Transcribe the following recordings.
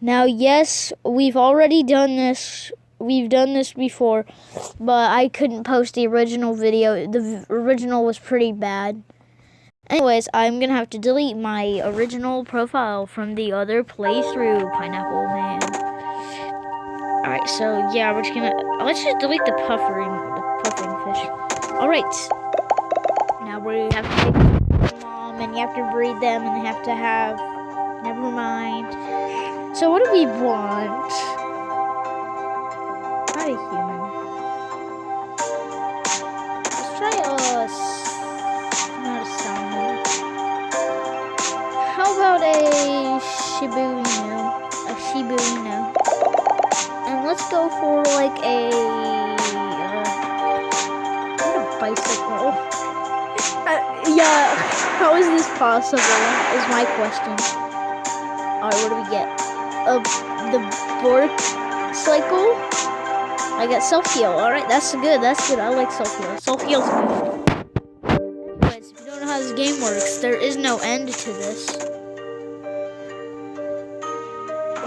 Now, yes, we've already done this. We've done this before, but I couldn't post the original video. The original was pretty bad. Anyways, I'm gonna have to delete my original profile from the other playthrough, Pineapple Man. Alright, so yeah, let's just delete the puffing fish. Alright. Now we have to take mom and you have to breed them and they have to have, never mind. So what do we want? Not a human. Let's try not a salmon. How about a Shiba Inu? And let's go for like a bicycle. Yeah, how is this possible? Is my question. Alright, what do we get? The Bork cycle. I got self-heal. Alright, that's good. I like self-heal. Self-heal's good. Anyways, if you don't know how this game works, there is no end to this.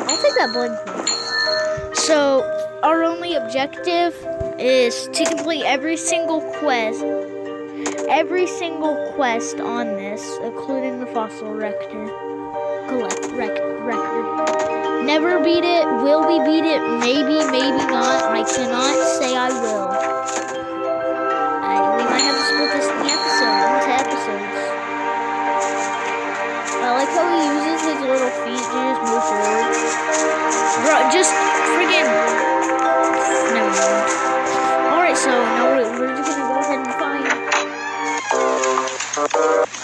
I'll take that blank one. So, our only objective is to complete every single quest on this, including the fossil record. Never beat it. Will we beat it? Maybe, maybe not. I cannot say I will. We might have to split this into episodes. I like how he uses his little feet to just move forward. Bro, just friggin'. Never mind. Alright, so now we're just gonna go ahead and find.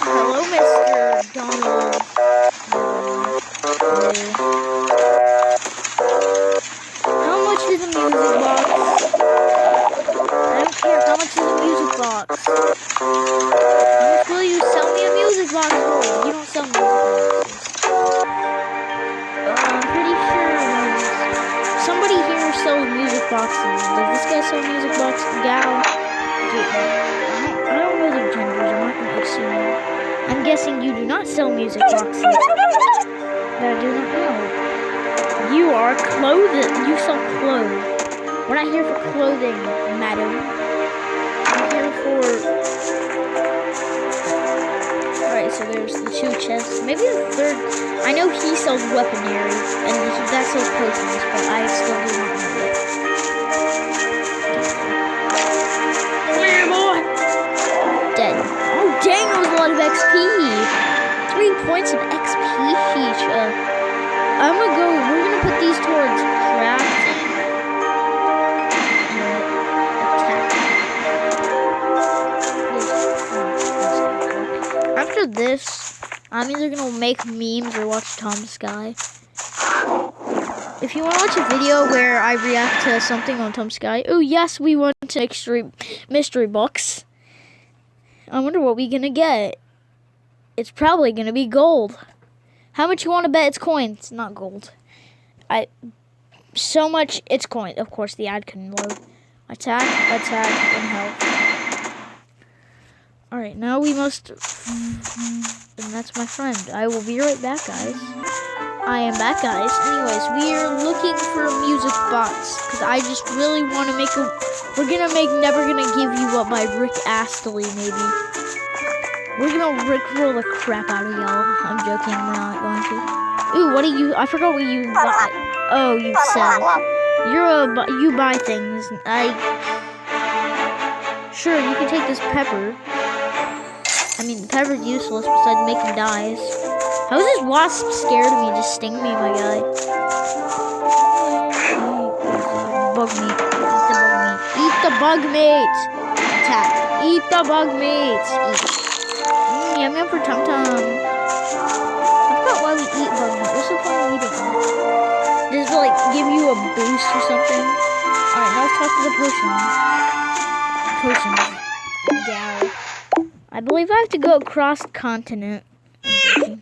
Hello, Mr. Donald. How much is a music box? I don't care. How much is a music box? How much will you sell me a music box for? You don't sell music boxes. I'm pretty sure somebody here sells music boxes. Does this guy sell music boxes? Gal? I don't know their genders. I'm not going to assume. I'm guessing you do not sell music boxes. That I do not know. You are clothing. You sell clothes. We're not here for clothing, madam. We're here for. Alright, so there's the 2 chests. Maybe the 3rd. I know he sells weaponry, and that sells potions, but I still do not know it. Where, boy? Dead. Oh, dang, that was a lot of XP. 3 points of XP each. We're gonna put these towards crafting and attack. After this, I'm either gonna make memes or watch Tom Sky. If you want to watch a video where I react to something on Tom Sky, oh yes, we want to mystery box. I wonder what we're gonna get. It's probably gonna be gold. How much you want to bet it's coins, not gold? So much it's coin. Of course, the ad can load. Attack, and health. Alright, now we must. And that's my friend. I will be right back, guys. I am back, guys. Anyways, we are looking for a music box because I just really want to make a. We're gonna make Never Gonna Give You Up by Rick Astley, maybe. We're gonna rickroll the crap out of y'all. I'm joking, we're not going to. Ooh, what do you, I forgot what you buy. Oh, you sell. You buy things. Sure, you can take this pepper. I mean, the pepper's useless besides making dyes. How is this wasp scared of me? Just sting me, my guy. Bug meat. Eat the bug meat. Attack. Eat the bug meat. Eat. Yum yum for Tum Tum. I forgot why we eat bug meat. What's the point of eating it? Does it like give you a boost or something? Alright, now let's talk to the potions. Gal. I believe I have to go across continent.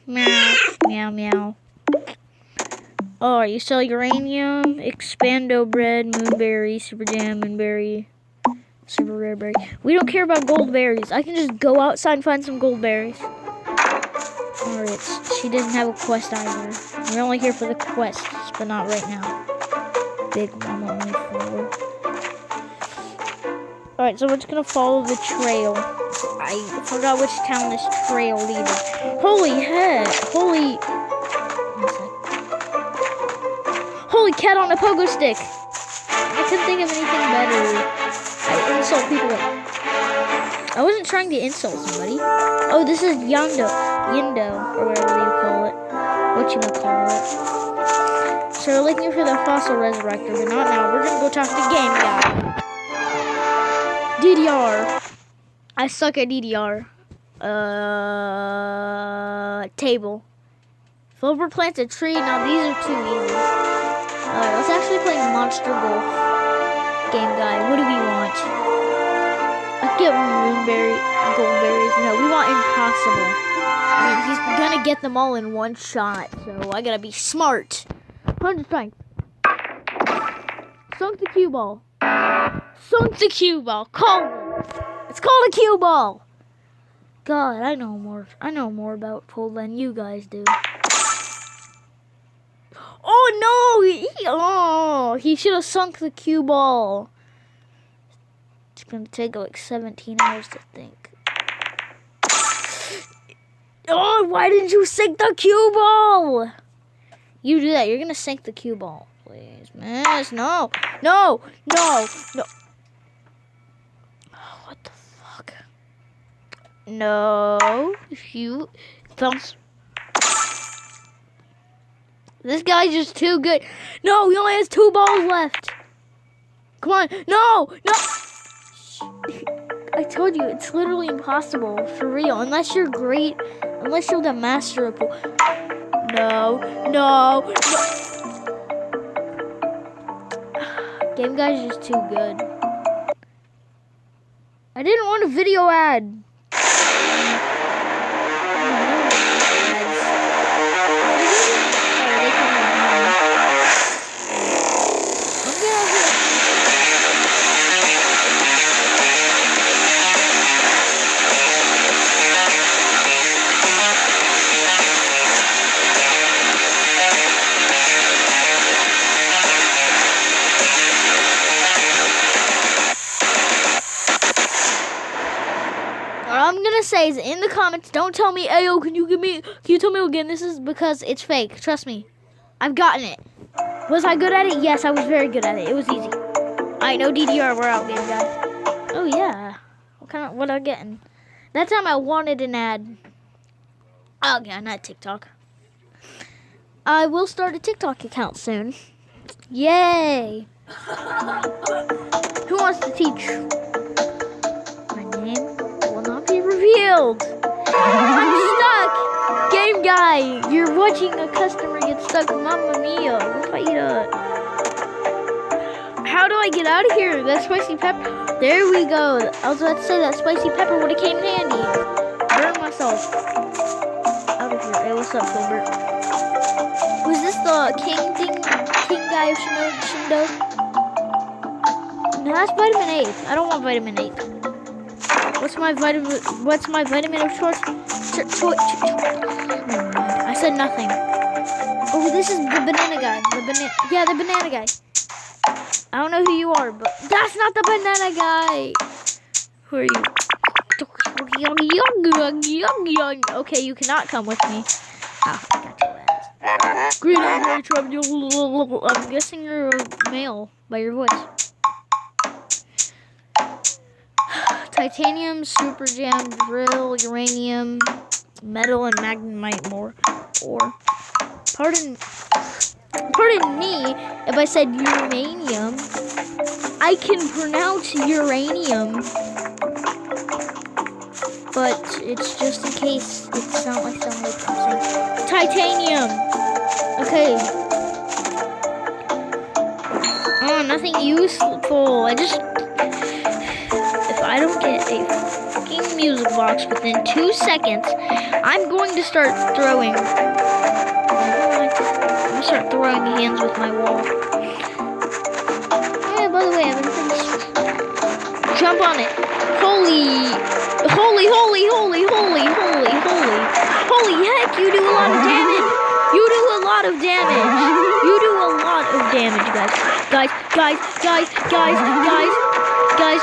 Meow, meow, meow. Oh, you sell uranium, expando bread, moonberry, super jam, moonberry, super rare berry. We don't care about gold berries. I can just go outside and find some gold berries. Alright, she didn't have a quest either. We're only here for the quests, but not right now. Big Mama only 4. Alright, so we're just gonna follow the trail. I forgot which town this trail leaded. Holy heck! Holy cat on a pogo stick! I couldn't think of anything better. I insult people like... I wasn't trying to insult somebody. Oh, this is Yindo, or whatever you call it. Whatchamacallit. So we're looking for the fossil resurrector, but not now. We're gonna go talk to Game Guy. DDR. I suck at DDR. Table. Flover plants a tree. Now these are too easy. Alright, let's actually play Monster Golf. Game Guy. What do we want? Let's get Moonberry, Goldberries. No, we want Impossible. I mean, he's gonna get them all in one shot, so I gotta be smart. 100 strength. Sunk the cue ball. Sunk the cue ball. Call it. It's called a cue ball. God, I know more about pool than you guys do. Oh no! He should have sunk the cue ball. It's gonna take like 17 hours to think. Oh, why didn't you sink the cue ball? You do that. You're gonna sink the cue ball. Please, miss. No. No. No. No. Oh, what the fuck? No. You. Thumbs. This guy's just too good. No, he only has 2 balls left. Come on. No. No. I told you, it's literally impossible. For real. Unless you're great. Unless you're the master of pool. No. No. No. Game Guy's just too good. I didn't want a video ad. Say is in the comments. Don't tell me, Ayo, can you tell me again? This is because it's fake. Trust me. I've gotten it. Was I good at it? Yes, I was very good at it. It was easy. I know DDR, we're out, Game Guy. Oh yeah. What am I getting? That time I wanted an ad. Oh yeah, not TikTok. I will start a TikTok account soon. Yay. Who wants to teach? My name will not be revealed. I'm stuck. Game Guy, you're watching a customer get stuck. Mamma mia. How do I get out of here? That spicy pepper. There we go. I was about to say that spicy pepper would have came in handy. Burn myself. Out of here. Hey, what's up, Gilbert? Was this the king guy of Shindo? No, that's vitamin 8. I don't want vitamin 8. What's my vitamin of choice? I said nothing. Oh, this is the banana guy. The banana guy. I don't know who you are, but that's not the banana guy. Who are you? Okay, you cannot come with me. Ah, I got your ass. Greetings, I'm guessing you're a male by your voice. Titanium, super jam, drill, uranium, metal, and magnemite ore. Pardon me if I said uranium. I can pronounce uranium, but it's just in case it's not like somebody saying titanium. Okay. Oh, nothing useful. If I don't get a fucking music box within 2 seconds, I'm going to start throwing. I'm going to start throwing hands with my wall. Yeah, by the way, I've been finished. Jump on it. Holy. Holy heck, you do a lot of damage. You do a lot of damage. You do a lot of damage, guys. Guys,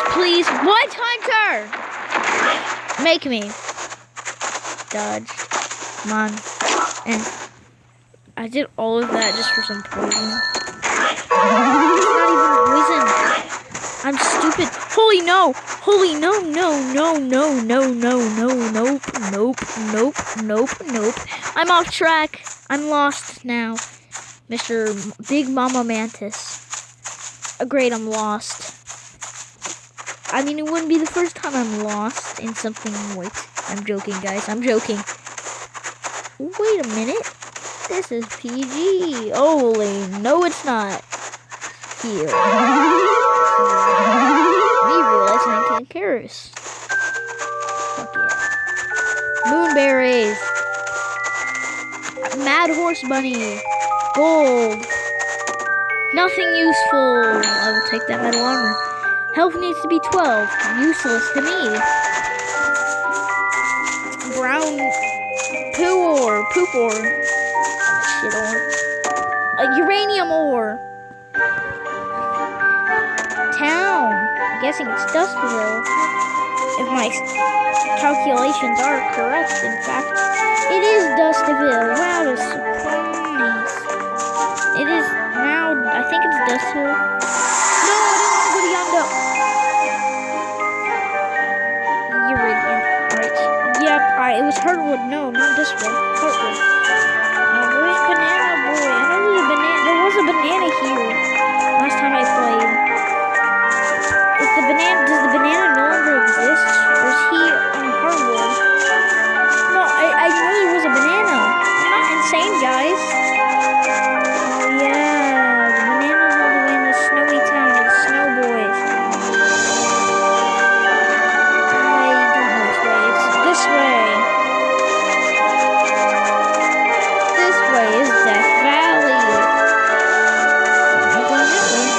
please. What, Hunter? Make me. Dodge. Come on. And I did all of that just for some poison. It's not even poison. I'm stupid. Holy no. Holy no. Nope. I'm off track. I'm lost now. Mr. Big Mama Mantis. Great, I'm lost. I mean, it wouldn't be the first time I'm lost in something. Wait, I'm joking, guys. I'm joking. Wait a minute. This is PG. Holy, no, it's not. Here. Me realizing I can't Karis. Fuck yeah. Moonberries. Mad Horse Bunny. Gold. Nothing useful. I will take that metal armor. Health needs to be 12. Useless to me. Brown poop ore. Shit ore. Uranium ore. Town. I'm guessing it's Dustville. If my calculations are correct, in fact. It is Dustville. Wow, that's surprise. It is now, I think it's Dustville. No, I don't want to go to Yondo. Uridian. Right. Yep, it was Heartwood. No, not this one. Heartwood. Where's Banana Boy? I know there's a banana. There was a banana here last time I played. Does the banana no longer exist? Or is he on Heartwood? No, I know there was a banana. I'm not insane, guys. Oh yeah, the banana's all the way in the snowy town with the snow boys. I don't know which way. It's this way. This way is Death Valley. I'm going that way.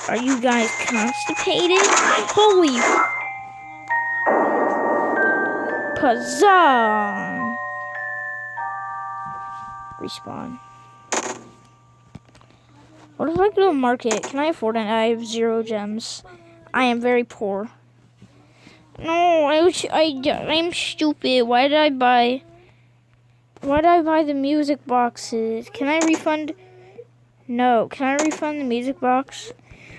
Are you guys constipated? Holy Huzzah! Respawn. What if I go to a market? Can I afford it? I have 0 gems. I am very poor. No, I'm stupid. Why did I buy the music boxes? Can I refund? No. Can I refund the music box?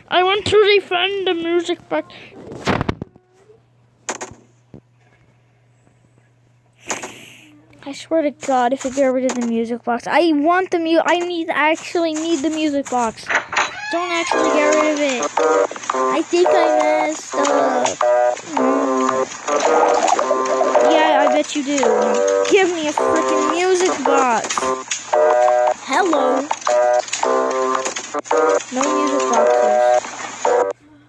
I want to refund the music box. I swear to God, if I get rid of the music box, I want the actually need the music box. Don't actually get rid of it. I think I messed up. Yeah, I bet you do. Give me a freaking music box. Hello. No music boxes.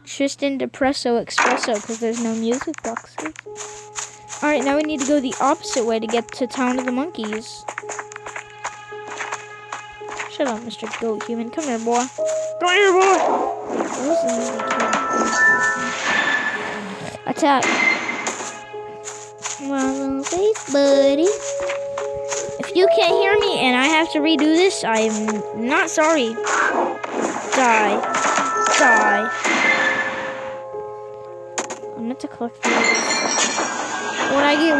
Tristan Depresso Expresso, because there's no music boxes. Alright, now we need to go the opposite way to get to Town of the Monkeys. Shut up, Mr. Goat Human. Come here, boy. Come here, boy! Attack. Well, wait, buddy. If you can't hear me and I have to redo this, I am not sorry. Die. I'm meant to collect these. What I get?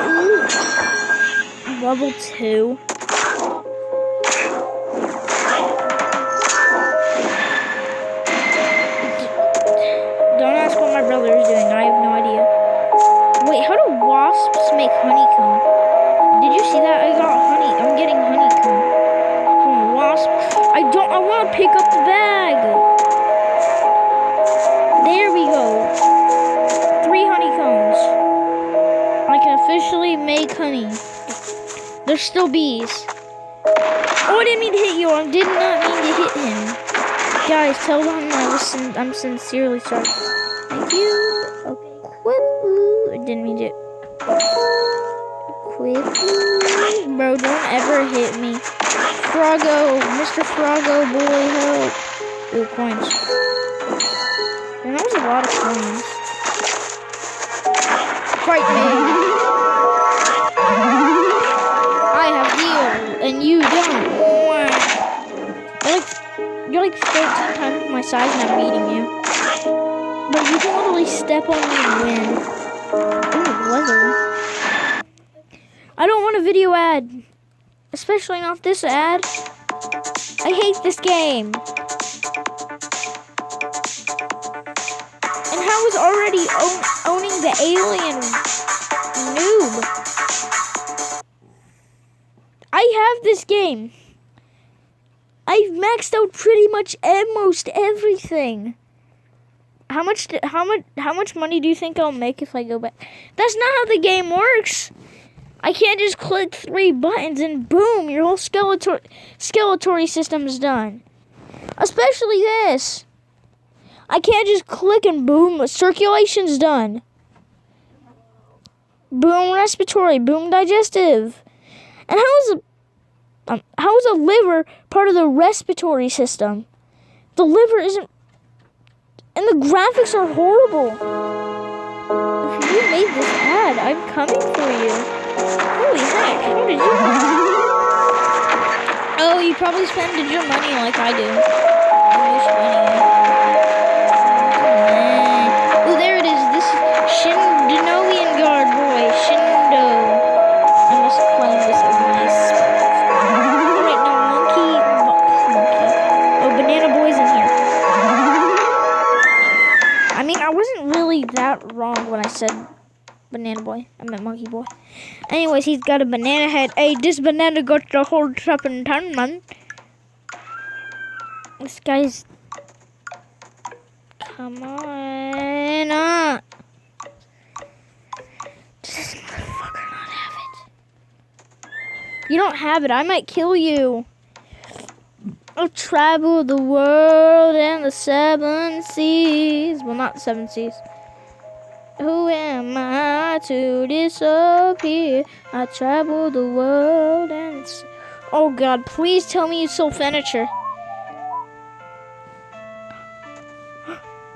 Ooh. Level 2. Don't ask what my brother is doing. I have no idea. Wait, how do wasps make honeycomb? Did you see that? I got honey. I'm getting honeycomb from wasp. I want to pick up the bag. There we go. 3 honeycombs. I can officially make honey. There's still bees. Oh, I didn't mean to hit you. I did not mean to hit him. Guys, tell them I'm sincerely sorry. Thank you. Equip. I didn't mean to. Please, please. Bro, don't ever hit me. Froggo, Mr. Froggo, boy, help. Ooh, coins. Man, that was a lot of coins. Fight me. I have healed, and you don't. You're like 13 times my size, and I'm beating you. But you can literally step on me and win. Ooh, leather. I don't want a video ad. Especially not this ad. I hate this game. And how is already owning the alien noob? I have this game. I've maxed out pretty much almost everything. How much money do you think I'll make if I go back? That's not how the game works. I can't just click 3 buttons and boom, your whole skeleton system is done. Especially this. I can't just click and boom, circulation's done. Boom, respiratory, boom, digestive. And how is a liver part of the respiratory system? The liver isn't, and the graphics are horrible. If you made this ad, I'm coming for you. Holy heck, how did you? Oh, you probably spent your money like I do. Oh, there it is. This is Shindanovian guard boy. Shindo. I must claim this as my spot. Oh, wait, no, monkey. Oh, banana boy's in here. I mean, I wasn't really that wrong when I said banana boy. I meant monkey boy. Anyways, he's got a banana head. Hey, this banana got the whole trap and ton, man. This guy's... Come on. Does this motherfucker not have it? You don't have it. I might kill you. I'll travel the world and the 7 seas. Well, not the 7 seas. Who am I to disappear? I travel the world and it's... Oh God, please tell me you sold furniture.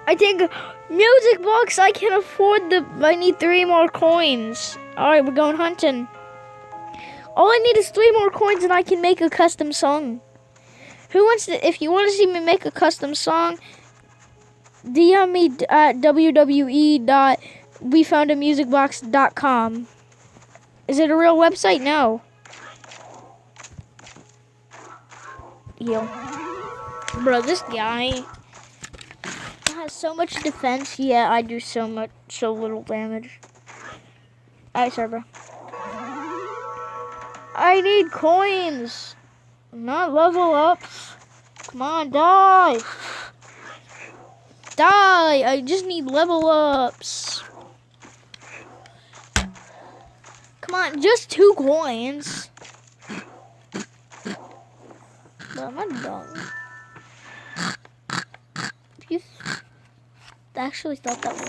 I think music box, I can afford I need 3 more coins. Alright, we're going hunting. All I need is 3 more coins and I can make a custom song. Who wants to, if you want to see me make a custom song, DM me at www.wefoundamusicbox.com. Is it a real website? No. Yo. Bro, this guy has so much defense, yet I do so little damage. Alright, sir, bro. I need coins. Not level ups. Come on, die. Die! I just need level ups. Come on, just 2 coins. But I'm not done. You actually thought that was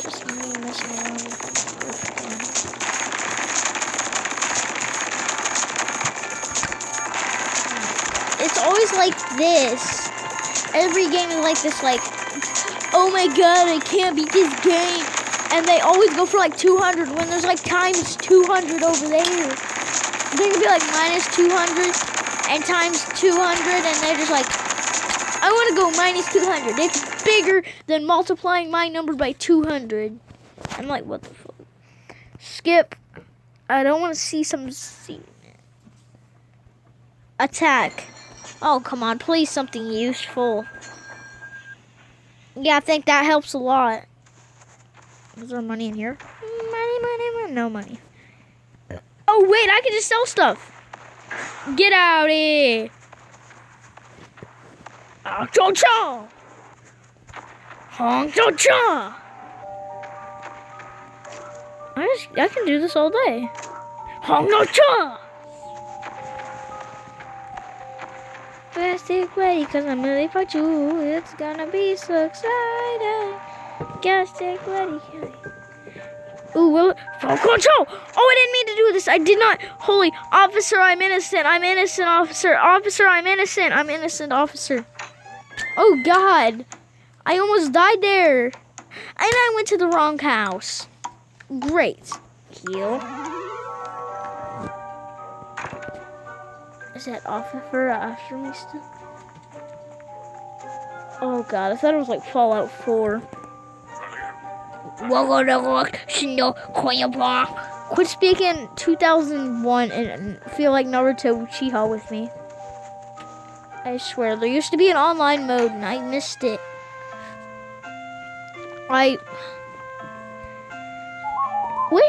just me messing around with it. It's always like this. Every game is like this, like, oh my God, I can't beat this game. And they always go for like 200 when there's like times 200 over there. They can be like minus 200 and times 200, and they're just like, I want to go minus 200. It's bigger than multiplying my number by 200. I'm like, what the fuck? Skip. I don't want to see some... Attack. Oh, come on. Please, something useful. Yeah, I think that helps a lot. Is there money in here? Money. No money. Oh, wait. I can just sell stuff. Get out of here. Cha-cha. Cha-cha. I can do this all day. Cha-cha. Plastic ready, cause I'm really for you. It's gonna be so exciting. Plastic ready. Ooh, will it? Full control! Oh, I didn't mean to do this. I did not. Holy officer, I'm innocent. I'm innocent, officer. Officer, I'm innocent. I'm innocent, officer. Oh, God. I almost died there. And I went to the wrong house. Great. Heal. Is that officer after me still? Oh, God. I thought it was like Fallout 4. Quit speaking 2001 and feel like Naruto Uchiha with me. I swear, there used to be an online mode and I missed it. What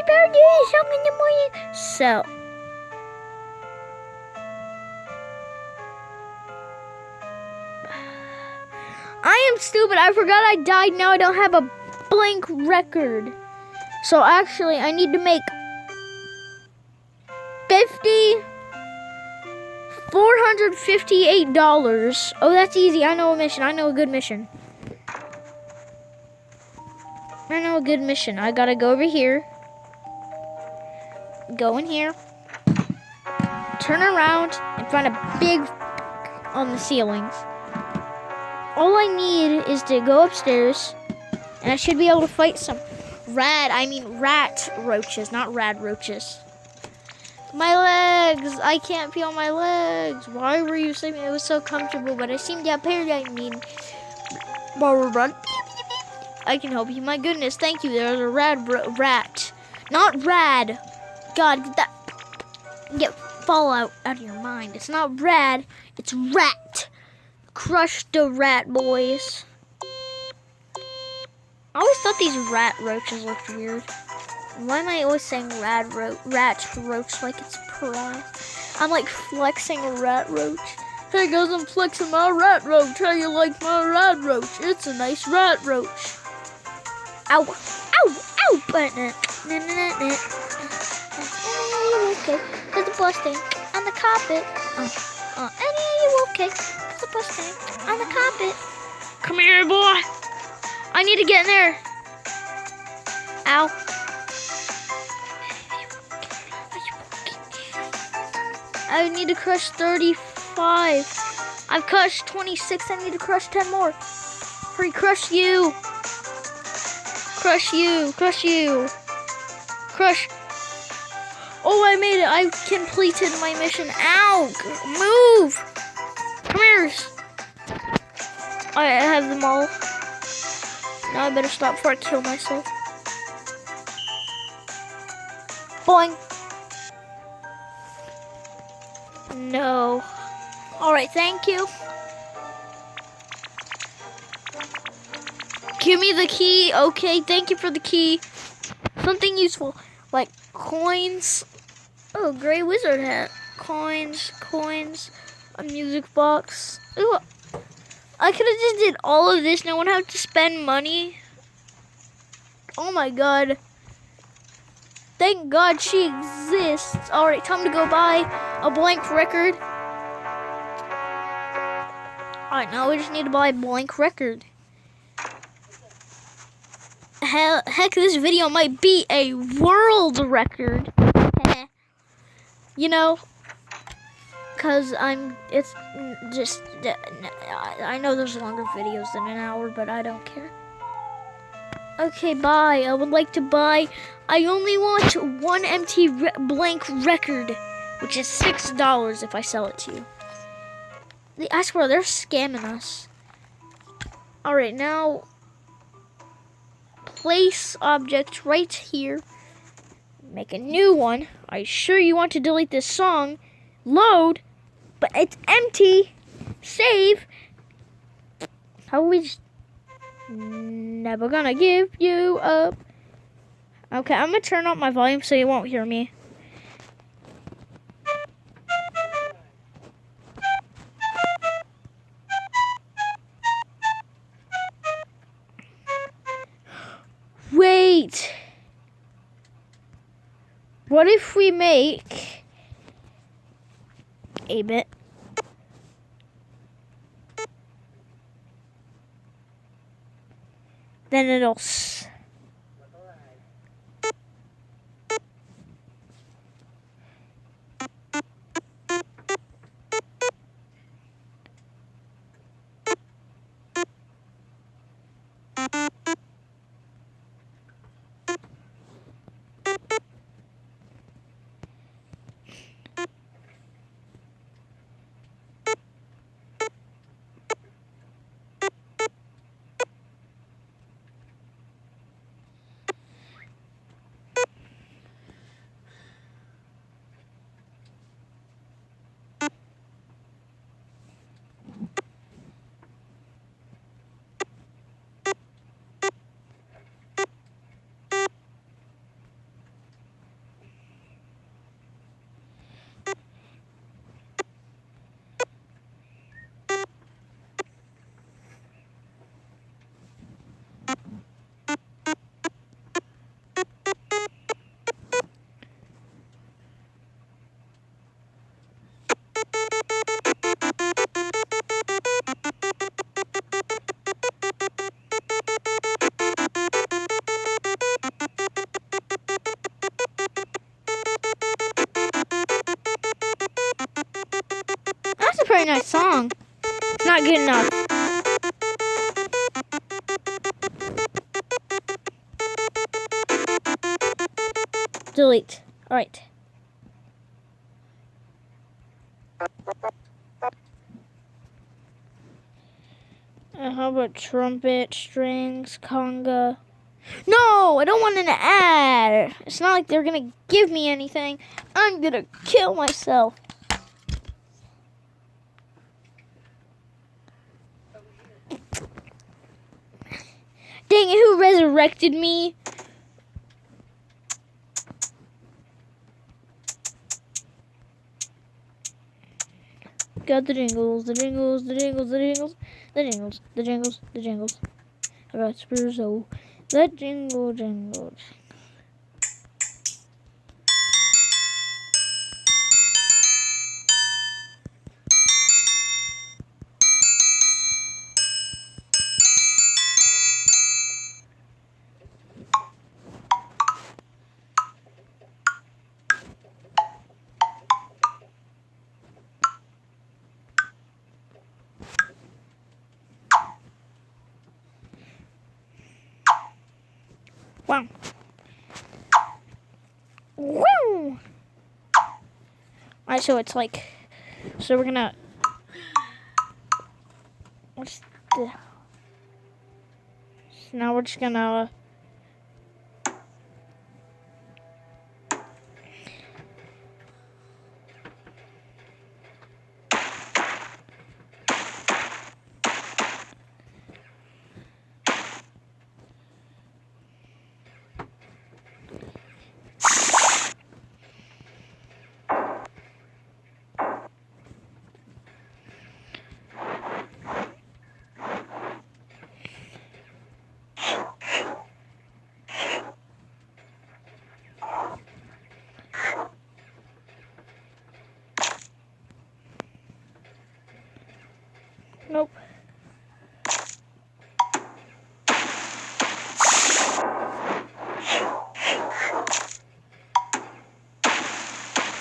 about this? I'm in the morning. So. I am stupid. I forgot I died. Now I don't have a blank record. So actually, I need to make $458. Oh, that's easy. I know a mission. I know a good mission. I gotta go over here. Go in here. Turn around and find a big on the ceilings. All I need is to go upstairs, and I should be able to fight some rat roaches, not rad roaches. My legs! I can't feel my legs. Why were you saying it was so comfortable, but I seem to have paragliding. I can help you. My goodness, thank you. There's a rat. Not rad. God, get Fallout out of your mind. It's not rad, it's rat. Crush the rat, boys. I always thought these rat roaches looked weird. Why am I always saying rat roach like it's pride? I'm like flexing a rat roach. Hey guys, I'm flexing my rat roach. How you like my rat roach? It's a nice rat roach. Ow, ow, ow, button. Okay, there's a busting on the carpet. And are you okay? There's a busting on the carpet. Come here, boy. I need to get in there. Ow. I need to crush 35. I've crushed 26. I need to crush 10 more. Hurry, crush you. Crush you. Crush you. Crush. Oh, I made it. I completed my mission. Ow. Move. Come here. I have them all. Now I better stop before I kill myself. Boing. No. Alright, thank you. Give me the key. Okay, thank you for the key. Something useful. Like coins. Oh, gray wizard hat. Coins. A music box. Ooh. I could have just did all of this. No one have to spend money. Oh my god. Thank God she exists. Alright, time to go buy a blank record. Alright, now we just need to buy a blank record. Heck, this video might be a world record. You know, because I know there's longer videos than an hour, but I don't care. Okay, bye. I would like to buy. I only want one empty blank record, which is $6 if I sell it to you. I swear, they're scamming us. Alright, now place object right here. Make a new one. Are you sure you want to delete this song? Load, but it's empty. Save. How we just never gonna give you up. Okay, I'm gonna turn up my volume so you won't hear me. Wait. What if we make a bit? Then it'll. very nice song. It's not good enough. Delete. Alright. How about trumpet, strings, conga? No, I don't want an ad. It's not like they're gonna give me anything. I'm gonna kill myself. Dang it, who resurrected me? Got the jingles, the jingles, the jingles, the jingles, the jingles, the jingles, the jingles. I got Spurzo. The jingle jingles. Wow. Woo! Alright, so it's like, so we're gonna, what's the, so now we're just gonna, nope.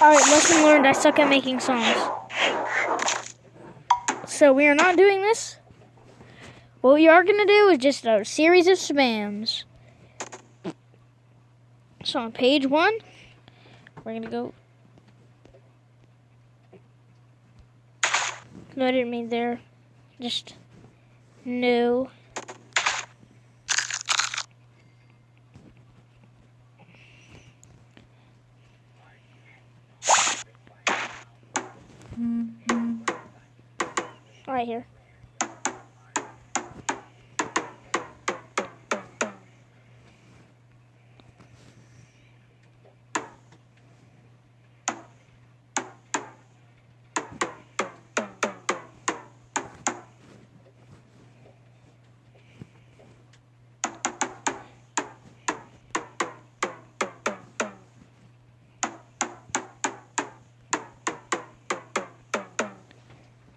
Alright, lesson learned, I suck at making songs. So we are not doing this. What we are going to do is just a series of spams. So on page 1, we're going to go. No, I didn't mean there. Just no. Right here.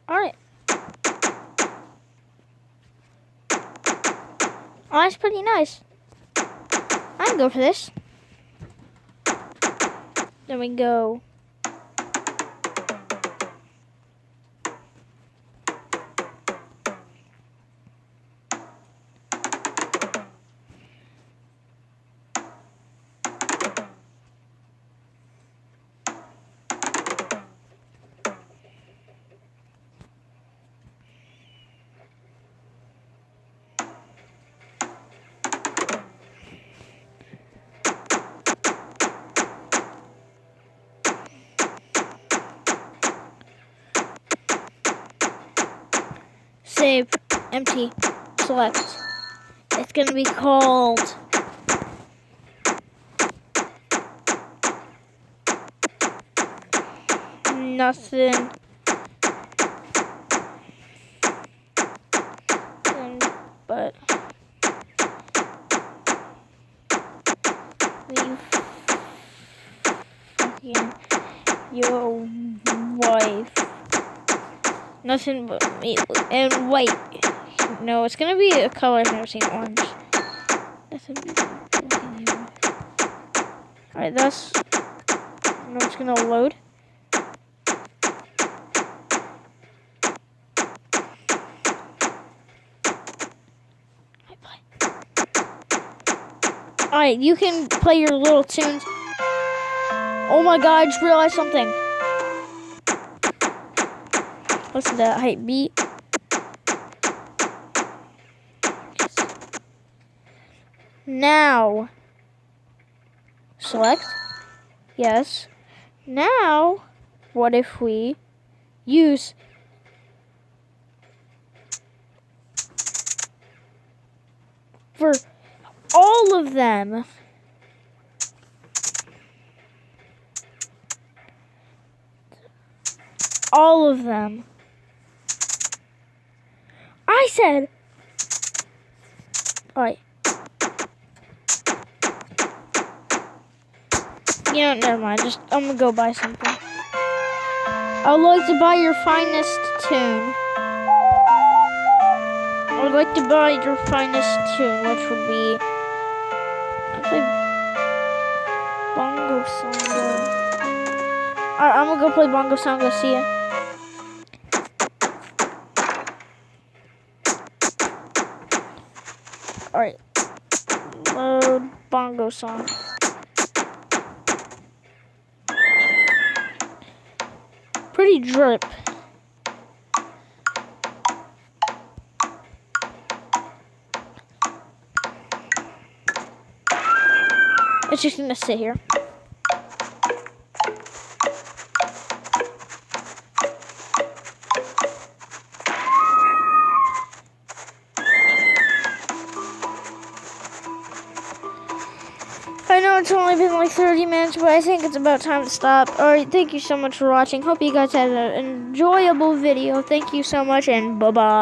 Alright. Oh, that's pretty nice. I can go for this. Then we go. Save, empty, select. It's gonna be called nothing but leave fucking your wife. Nothing but me and white. No, it's gonna be a color I've never seen, orange. Nothing but alright, that's. No, it's gonna load. Alright, you can play your little tunes. Oh my god, I just realized something. Listen to that hype beat. Now, select. Yes. Now, what if we use for all of them? All of them. I said, alright. You know, never mind. I'm gonna go buy something. I would like to buy your finest tune. I would like to buy your finest tune, which would be... I play Bongo Songo. Alright, I'm gonna go play Bongo Songo. See ya. Alright. Load Bongo Song. Pretty drip. It's just gonna sit here. I know it's only been like 30 minutes, but I think it's about time to stop. Alright, thank you so much for watching. Hope you guys had an enjoyable video. Thank you so much, and bye-bye.